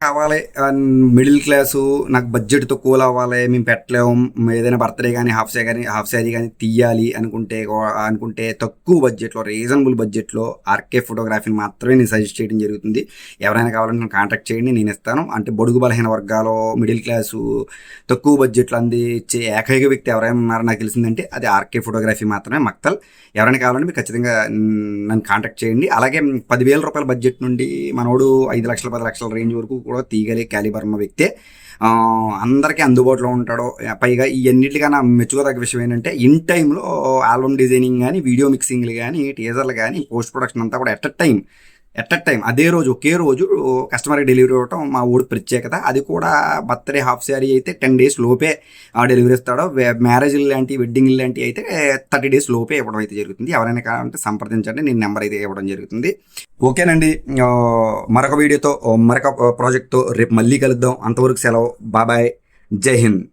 కావాలి middle class నాకు budget తక్కువలో అవ్వాలి మేము పెట్టలేము ఏదైనా బర్త్డే కానీ హాఫ్ శారీ కానీ తీయాలి అనుకుంటే తక్కువ బడ్జెట్లో రీజనబుల్ బడ్జెట్లో ఆర్కే ఫోటోగ్రఫీని మాత్రమే నేను సజెస్ట్ చేయడం జరుగుతుంది. ఎవరైనా కావాలంటే నేను కాంటాక్ట్ చేయండి, నేను ఇస్తాను. అంటే బడుగు బలహీన వర్గాలు మిడిల్ క్లాసు తక్కువ బడ్జెట్లో అందించే ఏకైక వ్యక్తి ఎవరైనా ఉన్నారో నాకు తెలిసిందంటే అది ఆర్కే ఫోటోగ్రఫీ మాత్రమే, మక్తల్. ఎవరైనా కావాలంటే మీరు ఖచ్చితంగా నన్ను కాంటాక్ట్ చేయండి. అలాగే 10,000 రూపాయల బడ్జెట్ నుండి మనోడు 5 లక్షల 10 లక్షల రేంజ్ వరకు కూడా తీయగలిగే క్యాలిబర్ ఉన్న వ్యక్తే. అందరికీ అందుబాటులో ఉంటాడు. పైగా ఇవన్నిటికన్నా మెచ్చుకోదగ్గ విషయం ఏంటంటే ఇన్ టైంలో ఆల్బమ్ డిజైనింగ్ కానీ, వీడియో మిక్సింగ్లు కానీ, టీజర్లు కానీ, పోస్ట్ ప్రొడక్షన్ అంతా కూడా ఎట్ టైం అదే రోజు ఒకే రోజు కస్టమర్కి డెలివరీ ఇవ్వటం మా ఊడి ప్రత్యేకత. అది కూడా బర్త్డే హాఫ్ శారీ అయితే 10 డేస్ లోపే డెలివరీ ఇస్తాడు. మ్యారేజ్ లాంటి వెడ్డింగ్ లాంటివి అయితే 30 డేస్ లోపే ఇవ్వడం అయితే జరుగుతుంది. ఎవరైనా కావాలంటే సంప్రదించండి, నేను నెంబర్ అయితే ఇవ్వడం జరుగుతుంది. ఓకేనండి, మరొక వీడియోతో మరొక ప్రాజెక్ట్తో రేపు మళ్ళీ కలుద్దాం. అంతవరకు సెలవు, బాబాయ్, జై హింద్.